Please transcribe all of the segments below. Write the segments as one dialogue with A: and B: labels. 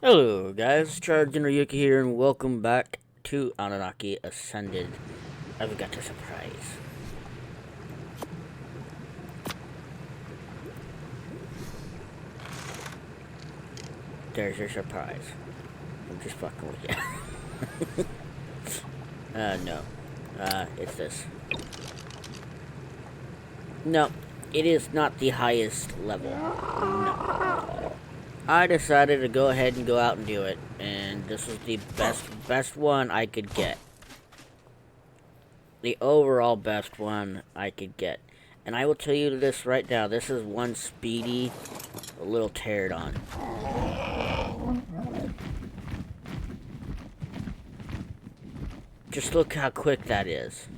A: Hello guys, Charles Yuki here and welcome back to Annunaki Ascended. I've got a surprise. There's your surprise. I'm just fucking with you. No. It's this. No, it is not the highest level. No. I decided to go ahead and go out and do it, and this was the best one I could get. The overall best one I could get. And I will tell you this right now, this is one speedy little pterodon. Just look how quick that is.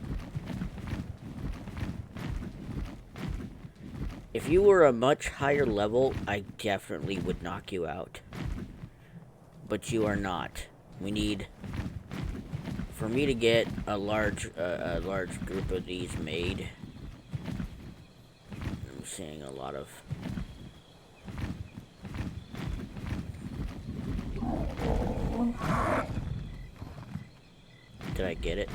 A: If you were a much higher level, I definitely would knock you out. But you are not. We need... For me to get a large group of these made... I'm seeing a lot of... Did I get it?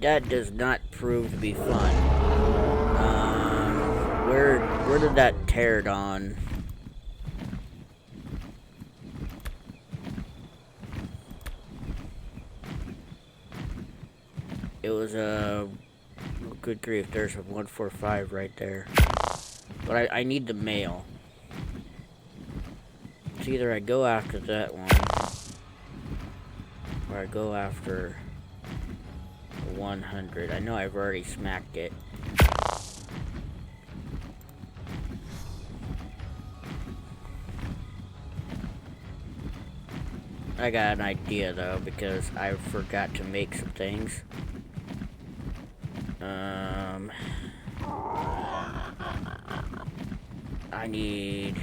A: That does not prove to be fun. Where did that pterodon? It was a good grief. There's a 145 right there. But I need the male. It's either I go after that one, or I go after 100. I know I've already smacked it. I got an idea though, because I forgot to make some things. I need...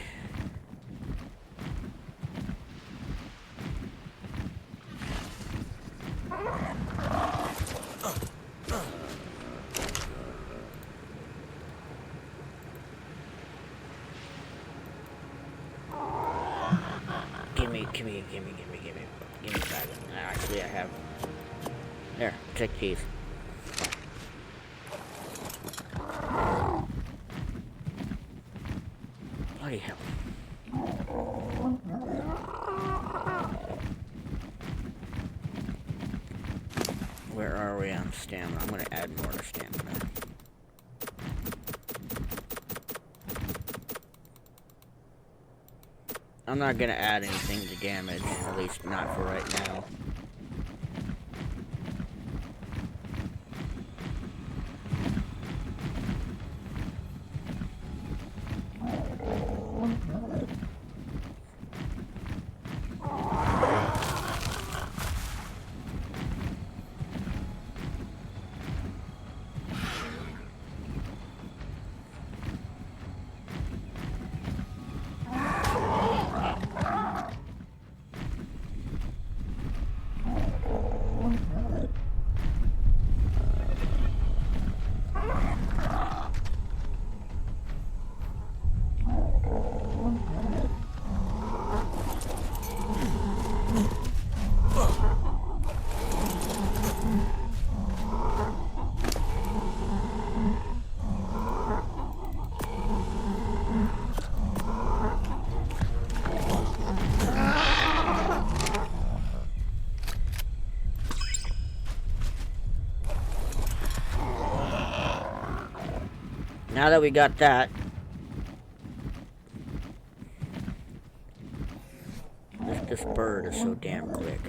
A: Give me 5. Actually, I have... There, check these. Bloody hell. Where are we on stamina? I'm gonna add more to stamina. I'm not gonna add anything to damage, at least not for right now. Now that we got that, this bird is so damn quick.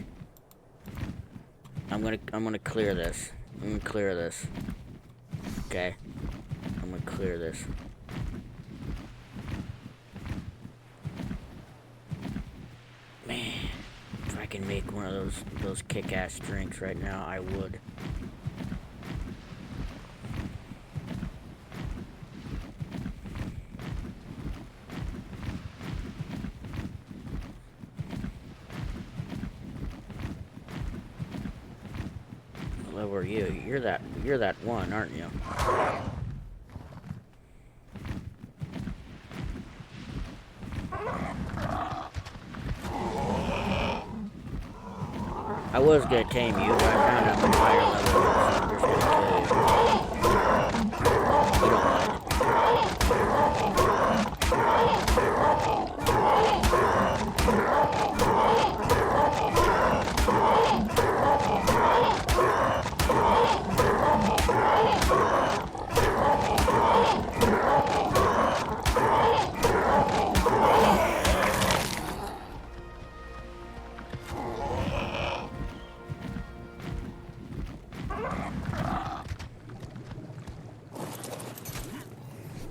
A: I'm gonna clear this. I'm gonna clear this. Okay. I'm gonna clear this. Man, if I can make one of those kick-ass drinks right now, I would. level are you? You're that one, aren't you? I was gonna tame you, but I found out much higher level, so I'm just gonna kill you. You don't mind it.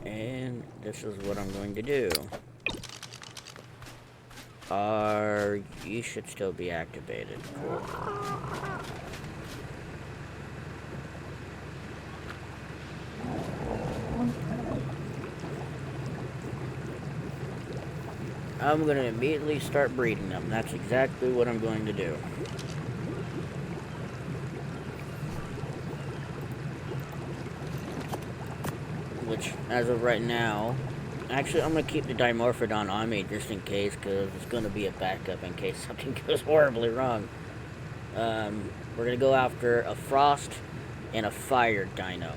A: And this is what I'm going to do. You should still be activated. Cool. I'm going to immediately start breeding them. That's exactly what I'm going to do. Which, as of right now, actually, I'm going to keep the Dimorphodon on me just in case, because it's going to be a backup in case something goes horribly wrong. We're going to go after a Frost and a Fire Dino.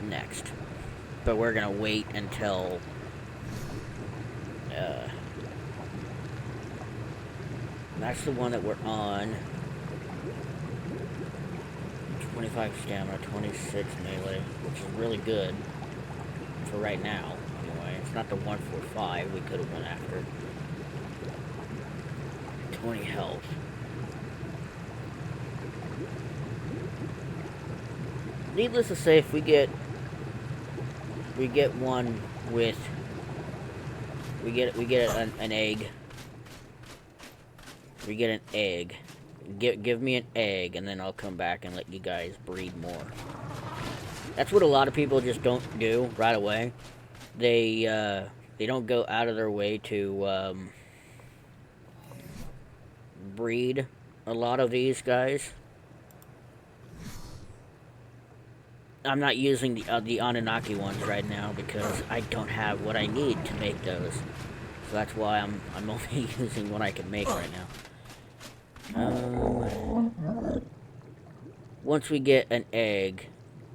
A: Next. But we're going to wait until... that's the one that we're on. 25 stamina, 26 melee, which is really good for right now. Anyway, it's not the 145 we could have went after. 20 health. Needless to say, if we get one with we get an egg. We get an egg. Give me an egg, and then I'll come back and let you guys breed more. That's what a lot of people just don't do right away. They don't go out of their way to breed a lot of these guys. I'm not using the Anunnaki ones right now because I don't have what I need to make those. So that's why I'm only using what I can make right now. Once we get an egg,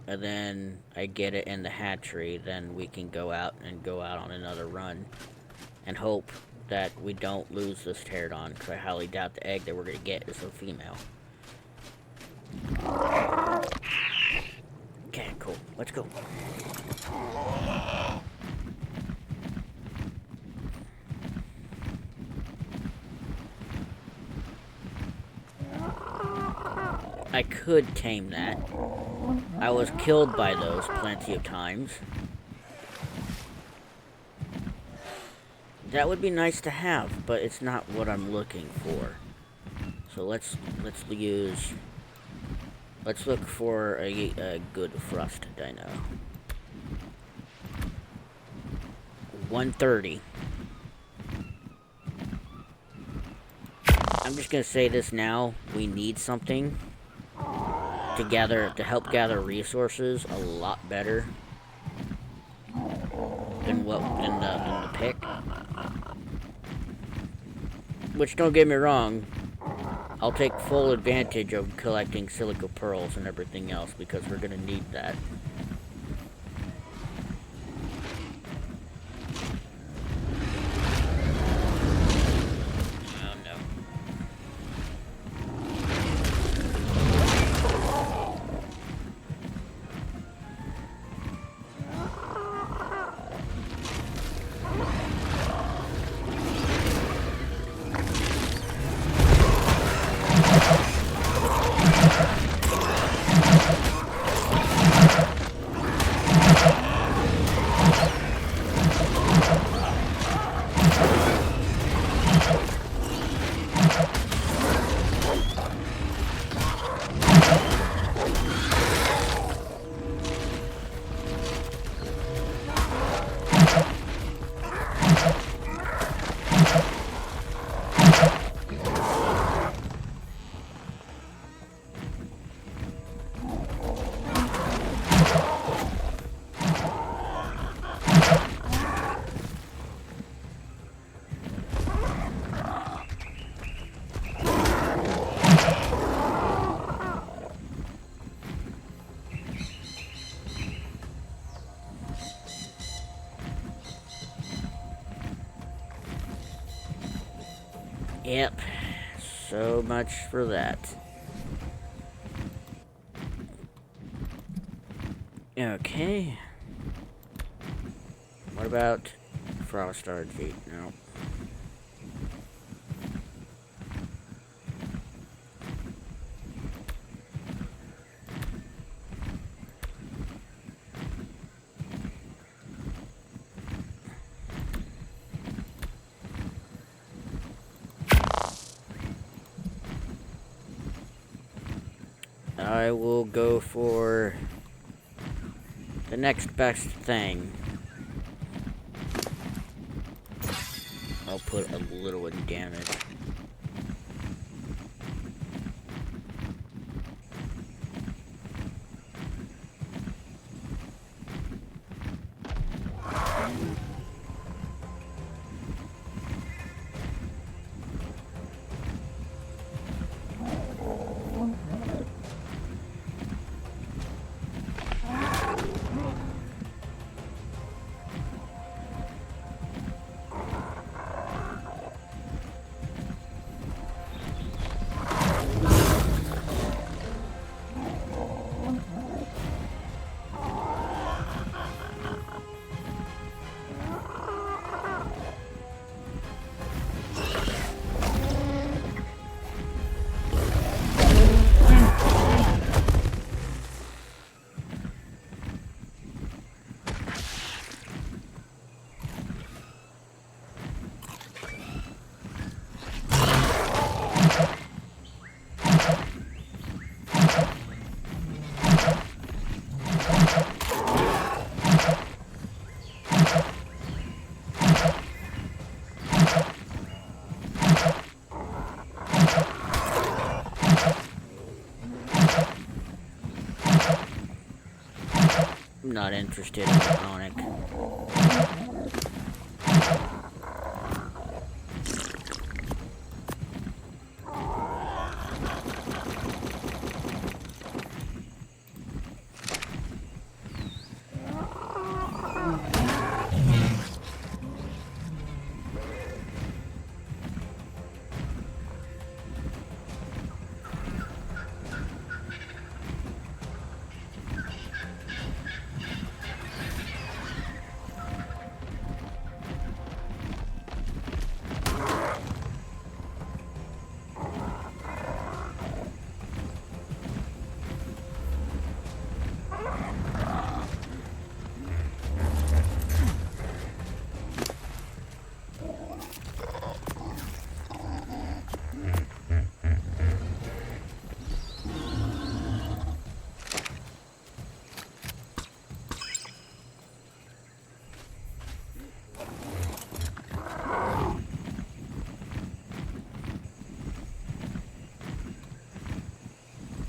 A: and then I get it in the hatchery, then we can go out on another run, and hope that we don't lose this pterodon, because I highly doubt the egg that we're gonna get is a female. Okay, cool. Let's go. I could tame that. I was killed by those plenty of times. That would be nice to have, but it's not what I'm looking for. So let's look for a good Frost Dino. 130. I'm just gonna say this now. We need something to help gather resources a lot better than the pick. Which, don't get me wrong, I'll take full advantage of collecting silica pearls and everything else because we're gonna need that. Yep. So much for that. Okay. What about Frost RG? No. I will go for the next best thing. I'll put a little in damage. I'm not interested in Sonic.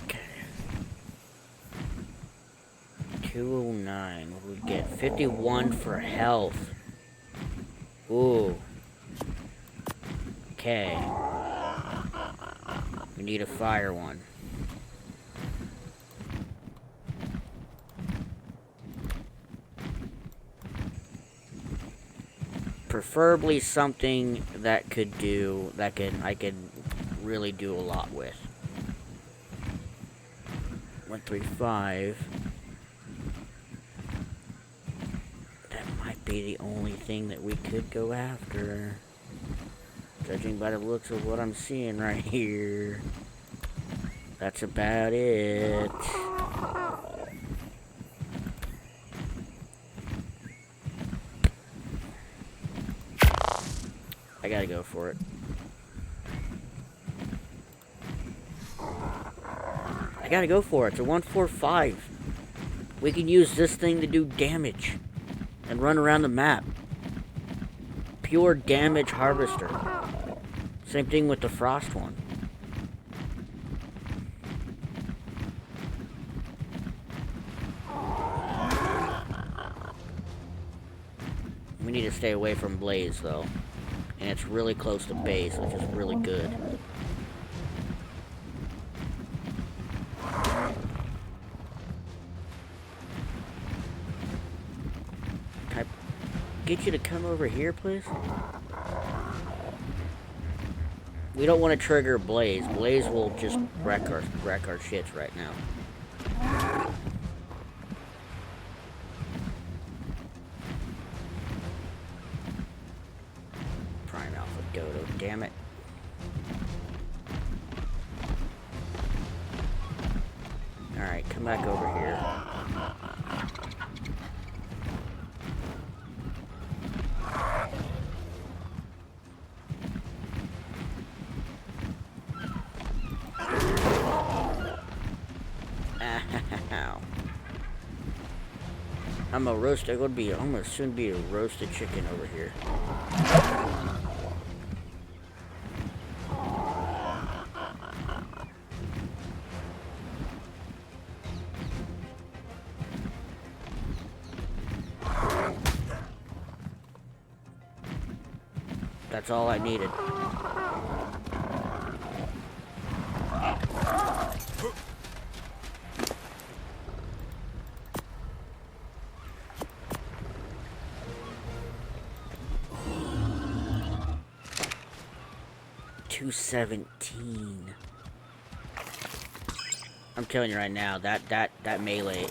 A: Okay. 209. What do we get? 51 for health. Ooh. Okay. We need a fire one. Preferably something that I could really do a lot with. 135. That might be the only thing that we could go after. Judging by the looks of what I'm seeing right here. That's about it. I gotta go for it. I gotta go for it. It's a 145. We can use this thing to do damage and run around the map. Pure damage harvester. Same thing with the frost one. We need to stay away from Blaze though. And it's really close to base, which is really good. Can I get you to come over here, please? We don't want to trigger Blaze. Blaze will just wreck our shits right now. Prime Alpha Dodo, damn it. Alright, come back over here. Ow. I'm gonna soon be a roasted chicken over here. That's all I needed. $217. I'm telling you right now, that melee,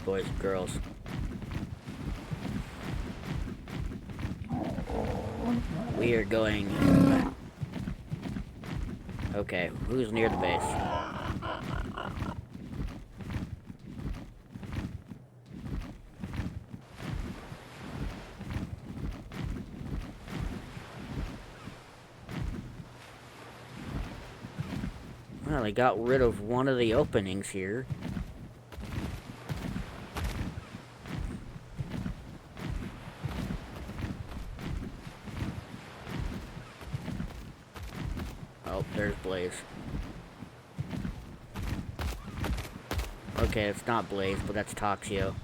A: boys and girls. We are going. Okay, who's near the base? Well, I got rid of one of the openings here. Oh, there's Blaze. Okay, it's not Blaze, but that's Toxio.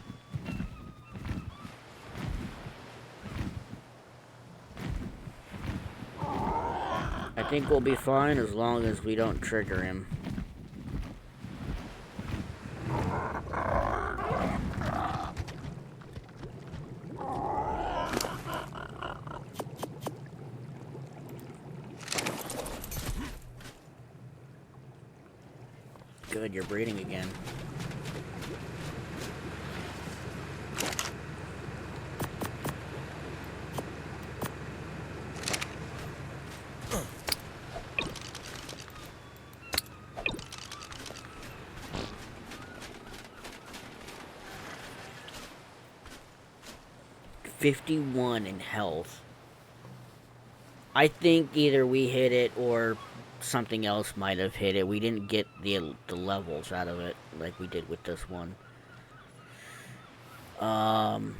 A: I think we'll be fine as long as we don't trigger him. Good, you're breeding again. $51 in health. I think either we hit it or something else might have hit it. We didn't get the levels out of it like we did with this one. No,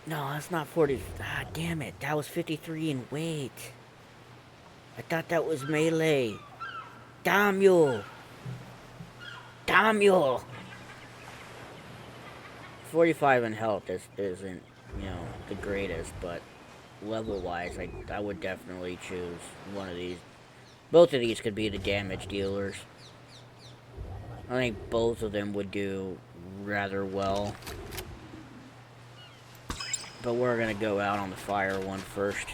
A: that's not 40. Ah, damn it. That was 53 in weight. I thought that was melee. Damn you. Damn you. 45 in health isn't, you know, the greatest, but level-wise, I would definitely choose one of these. Both of these could be the damage dealers. I think both of them would do rather well. But we're gonna go out on the fire one first.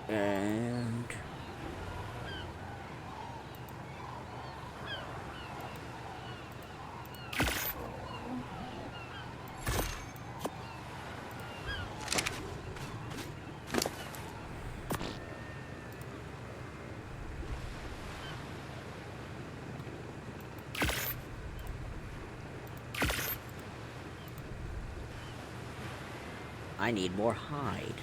A: And I need more hide.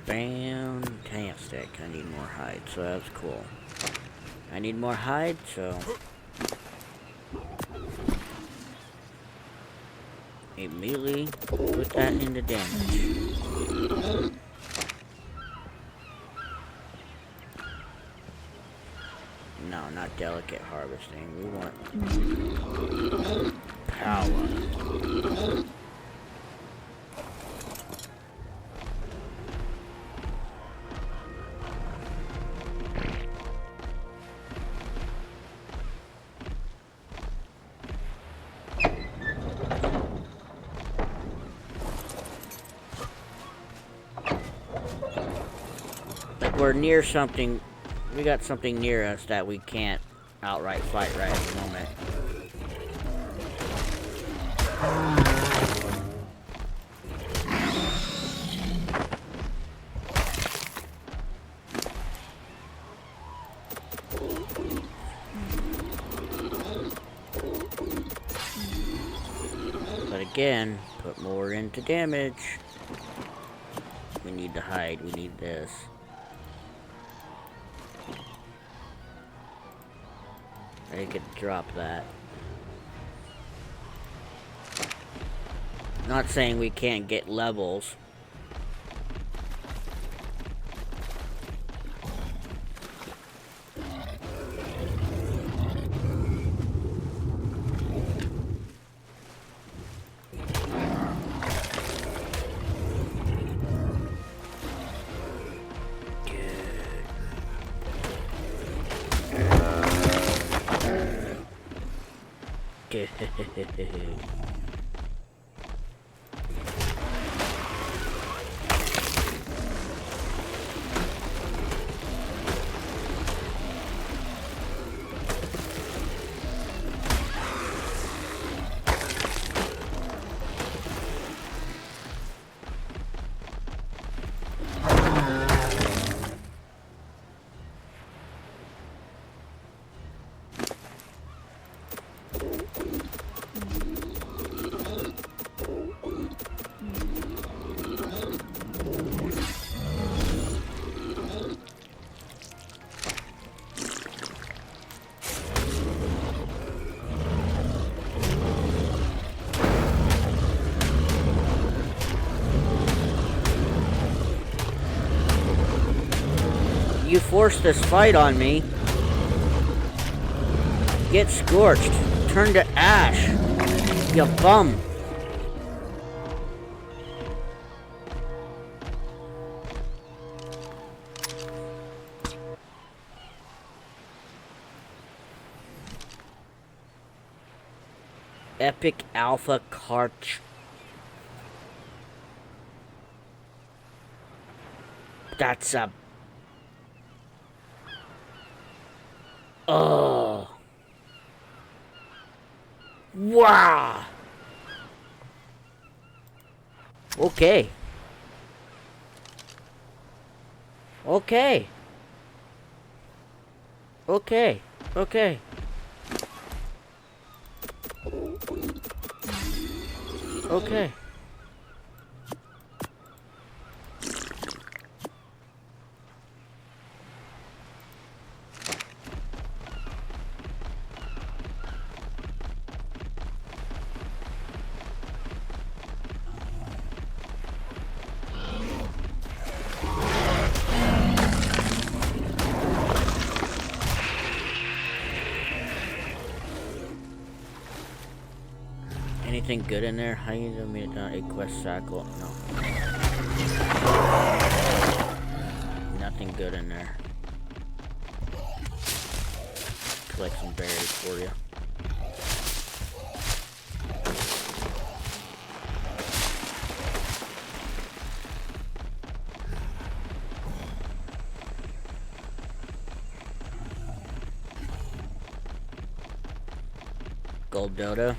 A: Fantastic. I need more hide, so that's cool. I need more hide, so immediately put that into damage. No, not delicate harvesting. We want power. we're near something. We got something near us that we can't outright fight right at the moment. But again, put more into damage. We need to hide. We need this. I could drop that. Not saying we can't get levels. Good. You forced this fight on me. Get scorched. Turn to ash. You bum. Epic Alpha Carch. That's a... Oh. Wow. Okay. Okay. Okay. Okay. Okay. Anything good in there? How you gonna meet a quest cycle? No. Nothing good in there. Collect some berries for you. Gold dodo.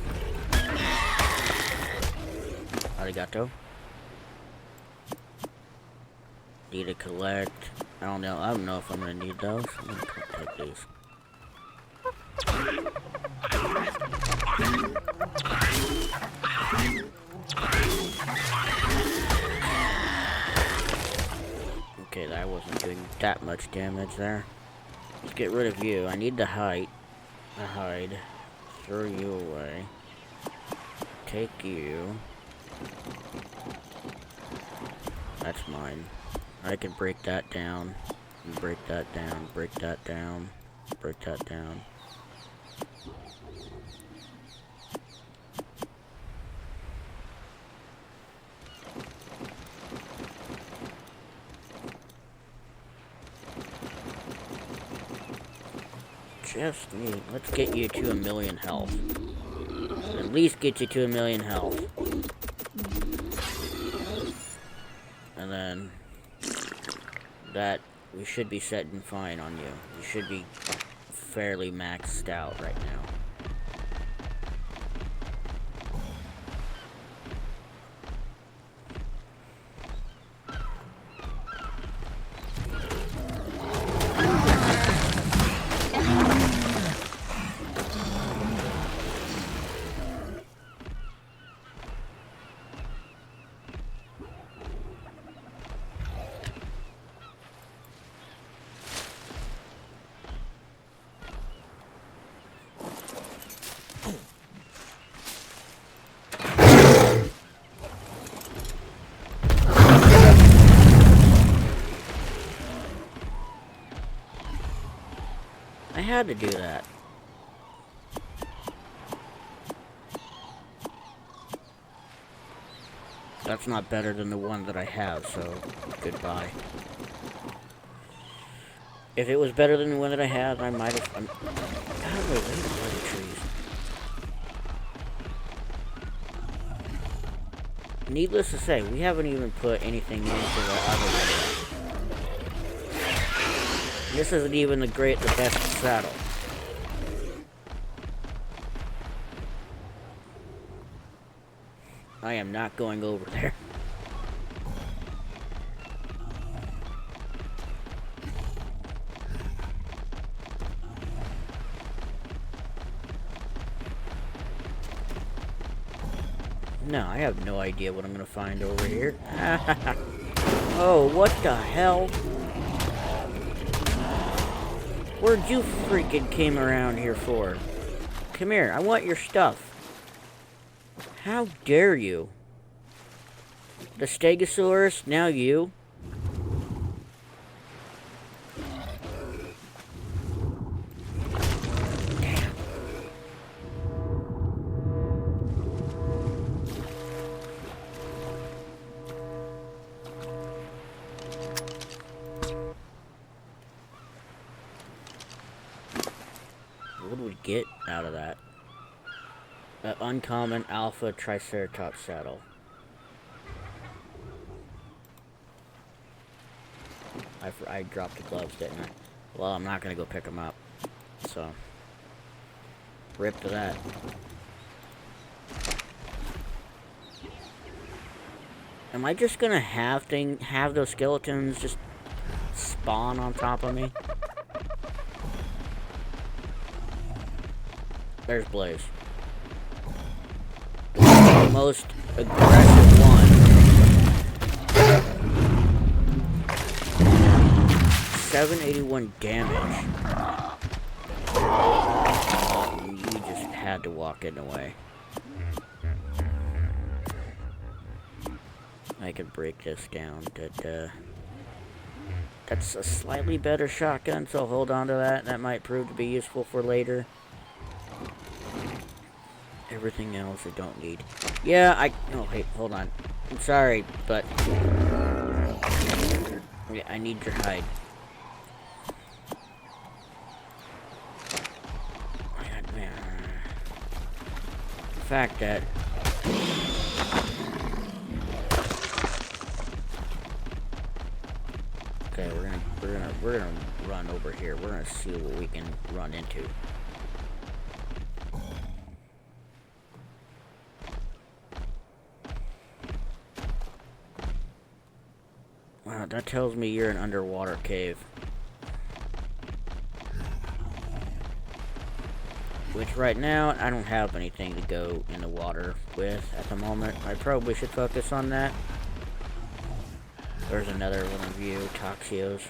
A: Arigato. Need to collect. I don't know if I'm gonna need those. I'm gonna take these. Okay, that wasn't doing that much damage there. Let's get rid of you. I need to hide. Throw you away. Take you. That's mine. I can break that down. Break that down. Break that down. Break that down. Just me. Let's get you to 1,000,000 health. At least get you to 1,000,000 health. And then that we should be setting fine on you. You should be fairly maxed out right now. I had to do that. That's not better than the one that I have, so goodbye. If it was better than the one that I had, I might have... How do I wait by the trees? Needless to say, we haven't even put anything into the other one. This isn't even the best saddle. I am not going over there. No, I have no idea what I'm gonna find over here. Oh, what the hell? Where'd you freaking came around here for? Come here, I want your stuff. How dare you? The Stegosaurus, now you? Damn. What do we get out of that? Uncommon Alpha Triceratops saddle. I dropped the gloves, didn't I? Well, I'm not gonna go pick them up. So, rip to that. Am I just gonna have those skeletons just spawn on top of me? There's Blaze. The most aggressive one. 781 damage. You just had to walk in the way. I could break this down. That's a slightly better shotgun, so hold on to that. That might prove to be useful for later. Everything else I don't need. Yeah, oh, hey, hold on. I'm sorry, but... yeah, I need your hide. The fact that... okay, we're gonna run over here. We're gonna see what we can run into. Wow, that tells me you're an underwater cave. Which right now, I don't have anything to go in the water with at the moment. I probably should focus on that. There's another one of you, Toxios.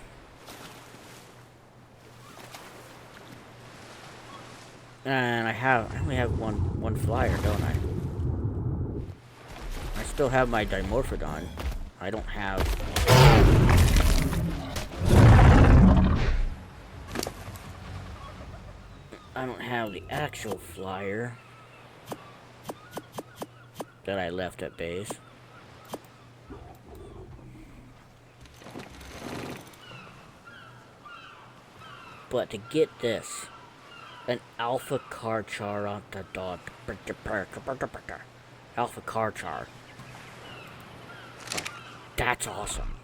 A: And I only have one flyer, don't I? I still have my Dimorphodon. I don't have... I don't have the actual flyer that I left at base. But to get this, an Alpha Carchar on the dot. Alpha Carchar. That's awesome.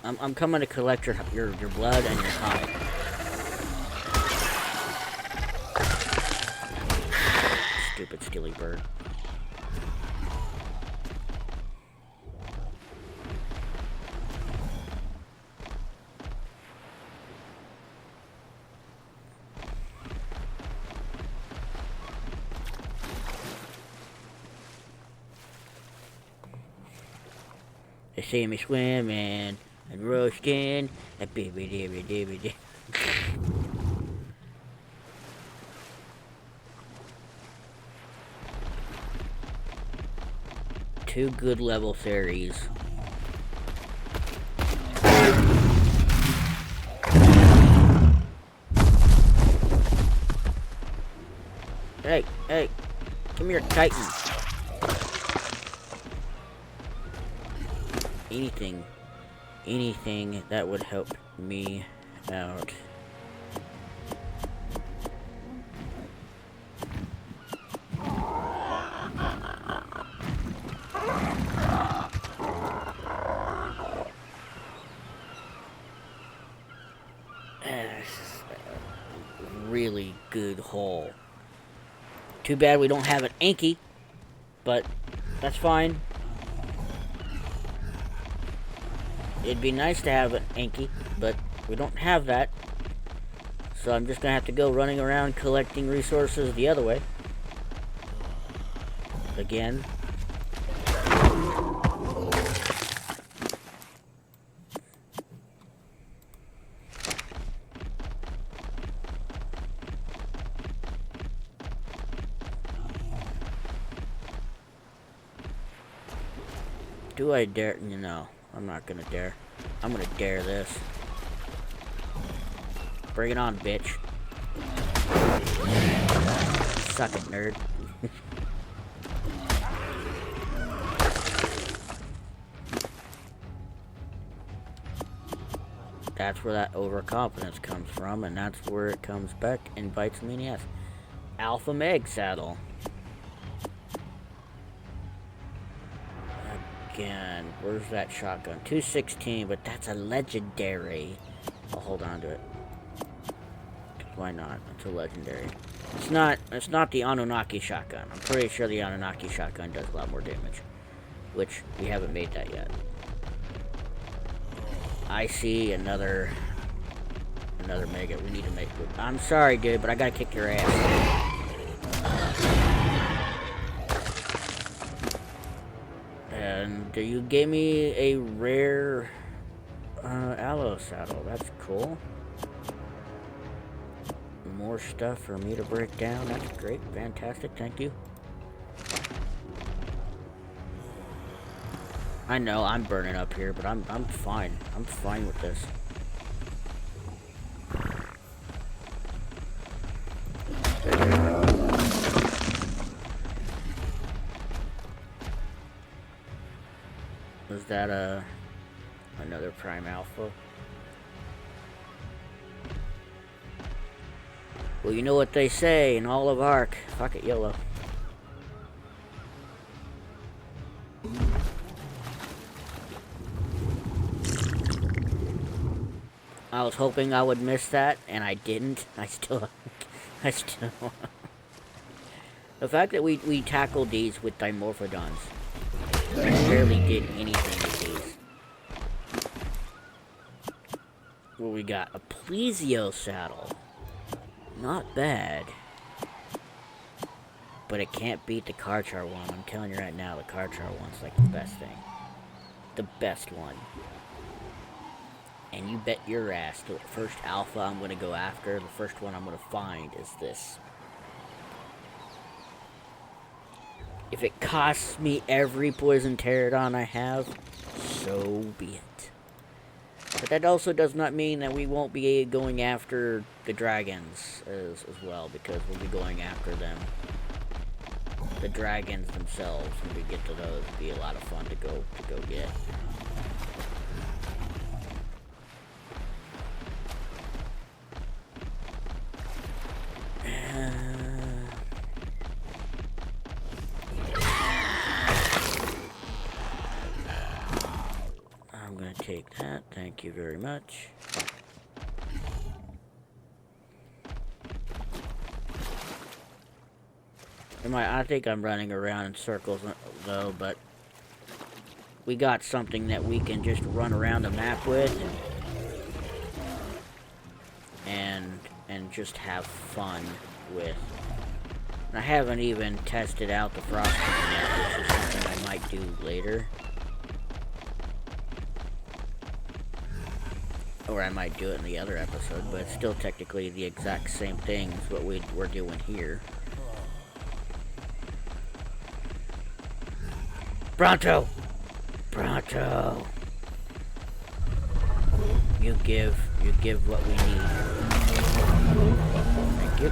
A: I'm coming to collect your blood and your hide. Stupid skilly bird. They see me swimming and roasting and bibby. Two good level fairies. Hey, come here, Titan. Anything that would help me out. Really good haul. Too bad we don't have an Anki, but that's fine. It'd be nice to have an Anki, but we don't have that. So I'm just gonna have to go running around collecting resources the other way. Again. Do I dare? No, I'm not gonna dare. I'm gonna dare this. Bring it on, bitch. Suck it, nerd. That's where that overconfidence comes from, and that's where it comes back and bites me in the ass. Alpha Meg saddle. Again, where's that shotgun? 216, but that's a legendary. I'll hold on to it. Why not? It's a legendary. It's not the Annunaki shotgun. I'm pretty sure the Annunaki shotgun does a lot more damage. Which, we haven't made that yet. I see another mega. We need to make it. I'm sorry, dude, but I gotta kick your ass. And you gave me a rare aloe saddle. That's cool. More stuff for me to break down. That's great. Fantastic. Thank you. I know I'm burning up here, but I'm fine. I'm fine with this. Was that another Prime Alpha? Well, you know what they say in all of Ark. Fuck it, YOLO. I was hoping I would miss that, and I didn't. I still... The fact that we tackled these with Dimorphodons. I barely did anything with these. Well, we got a Plesio saddle. Not bad. But it can't beat the Karchar one. I'm telling you right now, the Karchar one's like the best thing. The best one. And you bet your ass the first alpha I'm going to go after, the first one I'm going to find is this. If it costs me every poison pterodon I have, so be it. But that also does not mean that we won't be going after the dragons as well, because we'll be going after them. The dragons themselves, when we get to those, it'll be a lot of fun to go get. I'm gonna take that. Thank you very much. I think I'm running around in circles, though, but we got something that we can just run around the map with and just have fun with. I haven't even tested out the frosting yet, which is something I might do later. Or I might do it in the other episode, but it's still technically the exact same thing as what we're doing here. Pronto! Pronto! You give what we need. Thank you.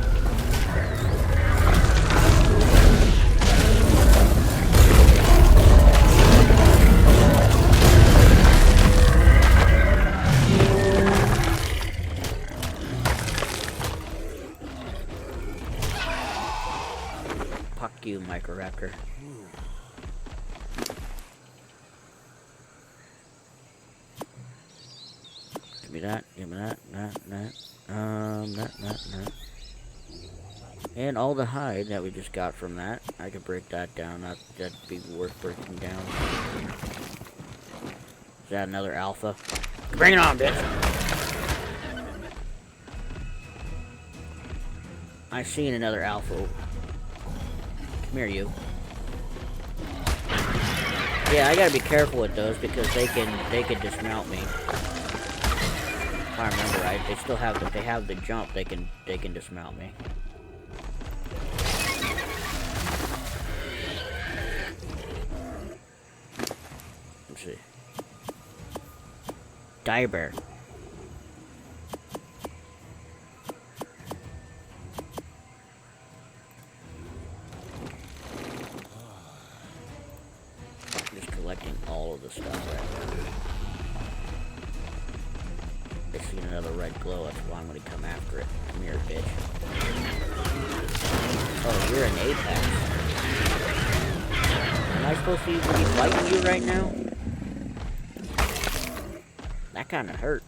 A: Fuck you, Microraptor. Give me that, that. And all the hide that we just got from that, I could break that down. That'd be worth breaking down. Is that another alpha? Bring it on, bitch! I seen another alpha. Come here, you. Yeah, I gotta be careful with those because they can dismount me. If I remember right, they still have if they have the jump, they can dismount me. Let's see. Dire bear. Just collecting all of the stuff right now. I see another red glow, that's why I'm gonna come after it. Come here, bitch. Oh, you're an apex. Am I supposed to be fighting you right now? That kinda hurt.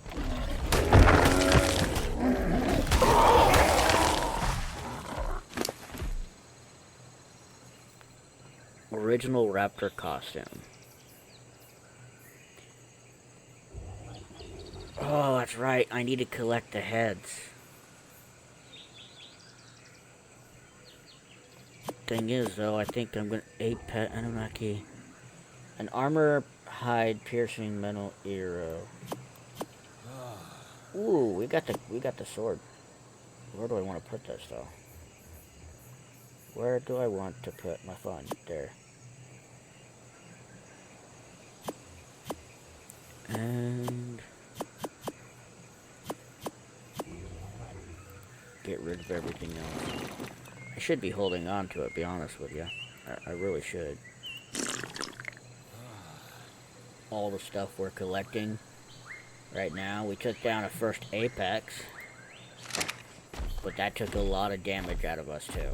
A: Original raptor costume. Oh, that's right. I need to collect the heads. Thing is, though, I think I'm gonna Asa Annunaki. An armor hide piercing metal arrow. Ooh, we got the sword. Where do I want to put this, though? Where do I want to put my fun? There. And get rid of everything else. I should be holding on to it, be honest with you. I really should. All the stuff we're collecting right now. We took down a first apex, but that took a lot of damage out of us too.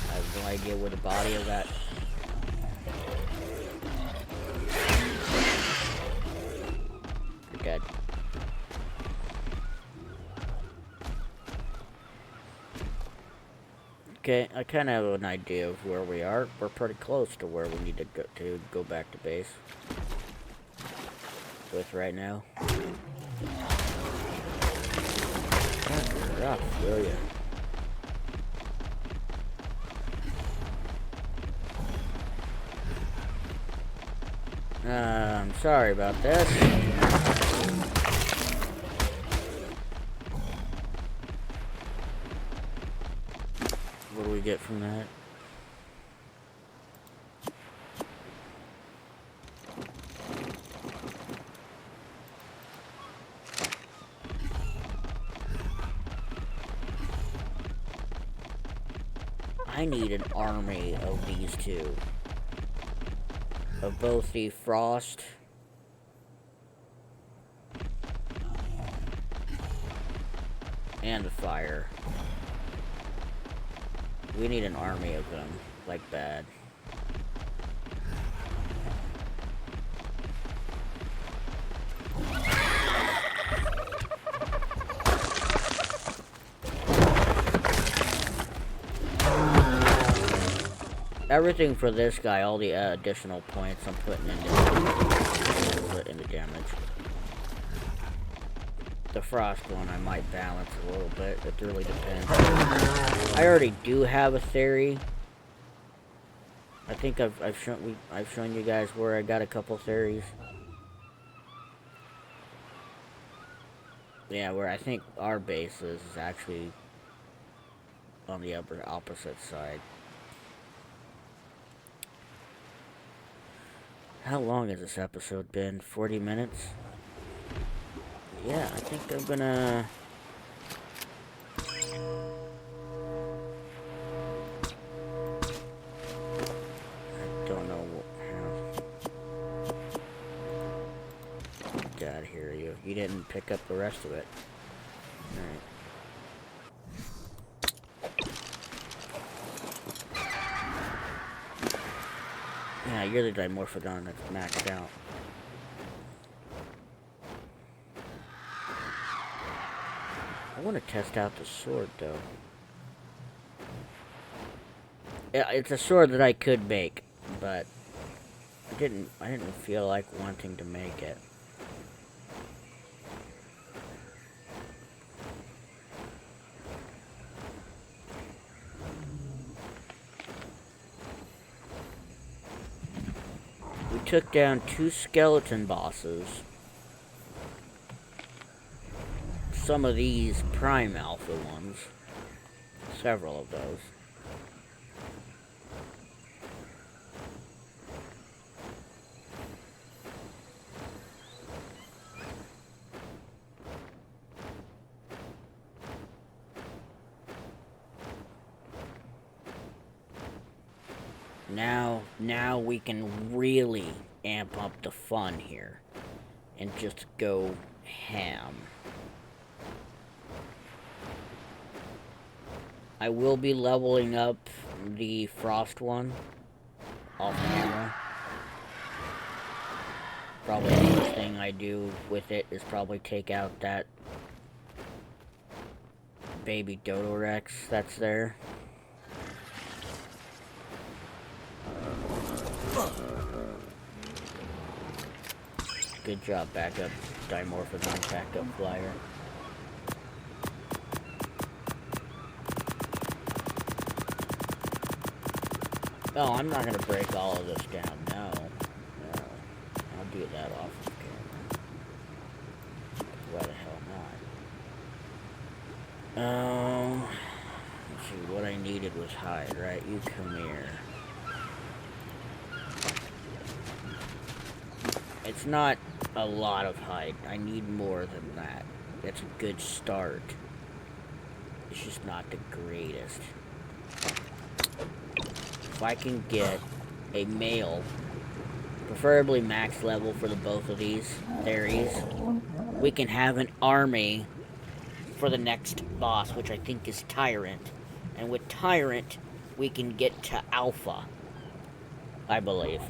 A: I have no idea where the body of that. You're dead. Okay, I kind of have an idea of where we are. We're pretty close to where we need to go back to base with right now. That's rough, will ya? I'm sorry about this. What do we get from that? I need an army of these two. Of both the frost and the fire. We need an army of them, like bad. everything for this guy, all the additional points I'm putting into damage. The frost one I might balance a little bit. It really depends. I already do have a theory. I think I've shown you guys where I got a couple theories. Yeah, where I think our base is actually on the opposite side. How long has this episode been? 40 minutes? Yeah, I think I'm gonna... I don't know how... Get out of here, you. You didn't pick up the rest of it. Alright. Yeah, you're the Dimorphodon that's maxed out. I want to test out the sword, though. Yeah, it's a sword that I could make, but I didn't feel like wanting to make it. We took down 2 skeleton bosses. Some of these prime alpha ones. Several of those. Now we can really amp up the fun here and just go ham. I will be leveling up the frost one off camera. Probably the first thing I do with it is probably take out that baby Dodo Rex that's there. Good job, backup Dimorphodon, backup flyer. Oh, I'm not gonna break all of this down. No. I'll do that off of camera. Why the hell not? Let's see, what I needed was hide, right? You come here. It's not a lot of hide. I need more than that. That's a good start. It's just not the greatest. If I can get a male, preferably max level for the both of these theories, we can have an army for the next boss, which I think is Tyrant. And with Tyrant, we can get to Alpha, I believe.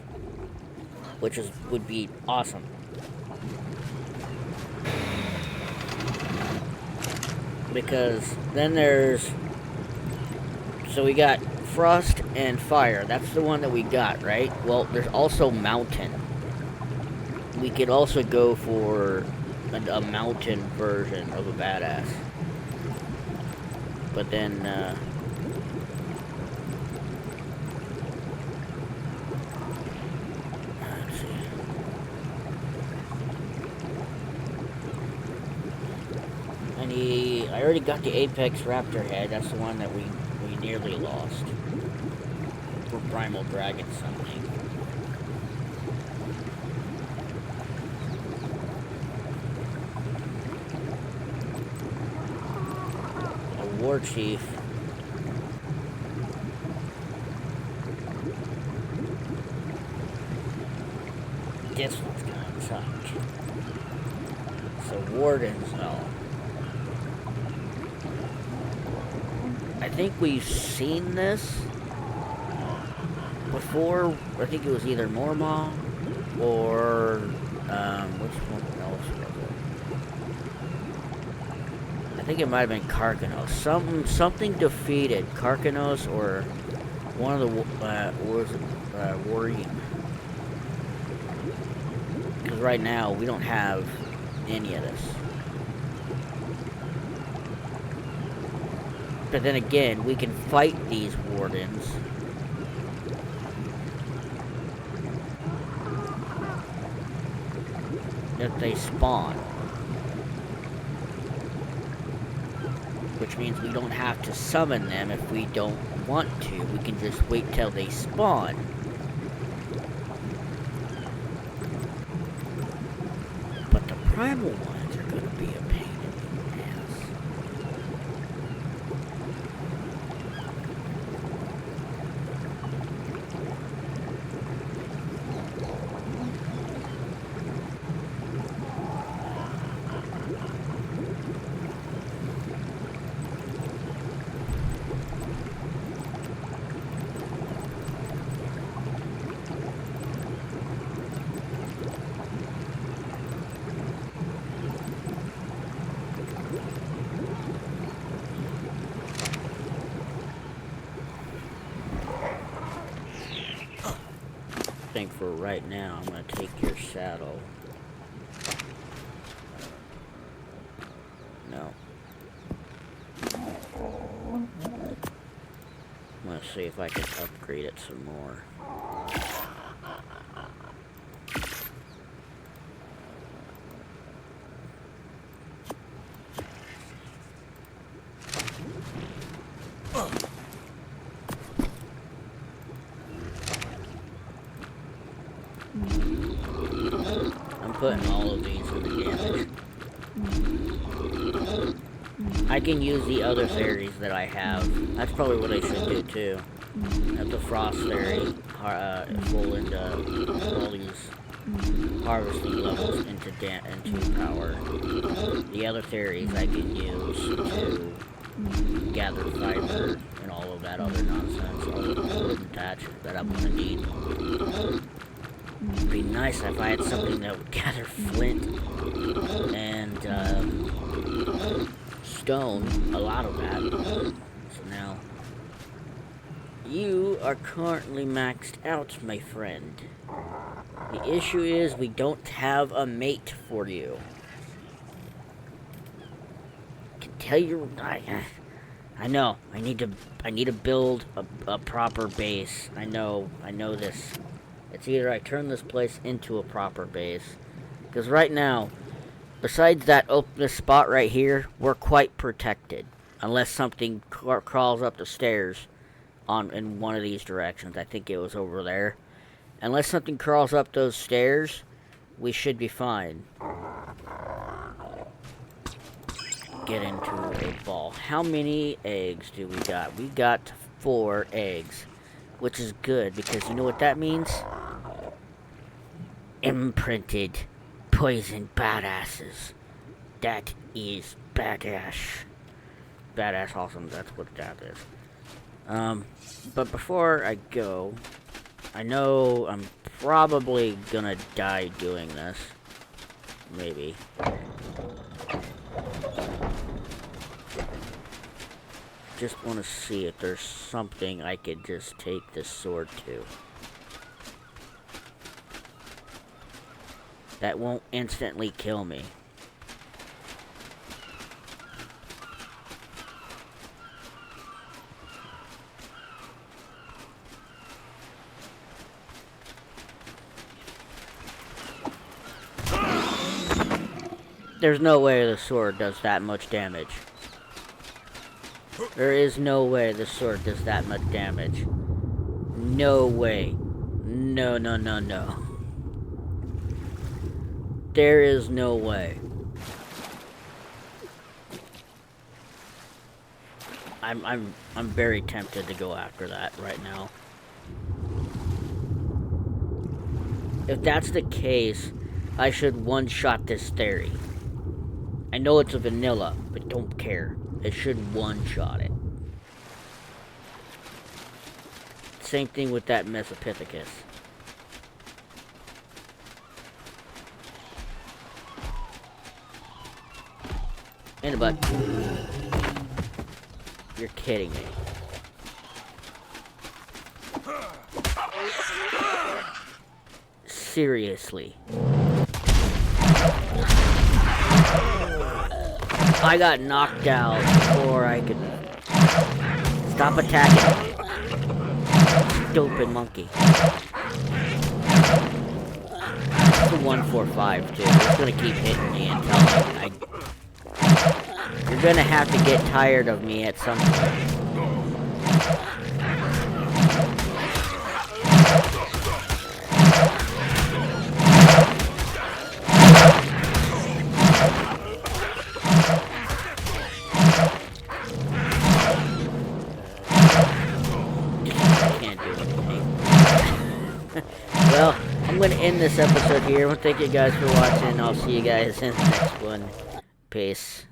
A: Which would be awesome. Because then there's... So we got Frost and Fire. That's the one that we got, right? Well, there's also Mountain. We could also go for a Mountain version of a badass. But then, I already got the Apex Raptor head. That's the one that we nearly lost. For Primal Dragon summoning. A War Chief. This one's gonna suck. So Wardens, no. I think we've seen this before. I think it was either Mormaw or which one else was it? I think it might have been Karkanos. Something defeated Karkanos or One of the worrying, because right now we don't have any of this. But then again, we can fight these wardens. If they spawn. Which means we don't have to summon them if we don't want to. We can just wait till they spawn. But the primal ones are going to be a pain in the ass. I think for right now, I'm going to take your saddle. No. I'm going to see if I can upgrade it some more. Putting all of these in the damage. I can use the other fairies that I have. That's probably what I should do too. Have the frost fairy full into all these harvesting levels into power. The other fairies I can use to gather fiber and all of that other nonsense, all of the wood and thatch that I'm gonna need. It'd be nice if I had something that would gather flint and stone, a lot of that. So now, you are currently maxed out, my friend. The issue is we don't have a mate for you. I can tell you, I know. I need to build a proper base. I know this. It's either I turn this place into a proper base, because right now, besides that this spot right here, we're quite protected, unless something crawls up the stairs in one of these directions. I think it was over there. Unless something crawls up those stairs, we should be fine. Get into a ball. How many eggs do we got? We got 4 eggs, which is good, because you know what that means? Imprinted poison badasses. That is badass. Badass awesome, that's what that is. But before I go, I know I'm probably gonna die doing this. Maybe. Just want to see if there's something I could just take this sword to. That won't instantly kill me. There's no way the sword does that much damage. There is no way the sword does that much damage. No way. No, no, no, no. There is no way. I'm very tempted to go after that right now. If that's the case, I should one-shot this theory. I know it's a vanilla, but don't care. It should one-shot it. Same thing with that Mesopithecus. In the butt. You're kidding me. Seriously. I got knocked out before I could stop attacking. Stupid monkey. It's a 145 too. It's gonna keep hitting me until you're gonna have to get tired of me at some point. Well, I'm going to end this episode here. Well, thank you guys for watching. I'll see you guys in the next one. Peace.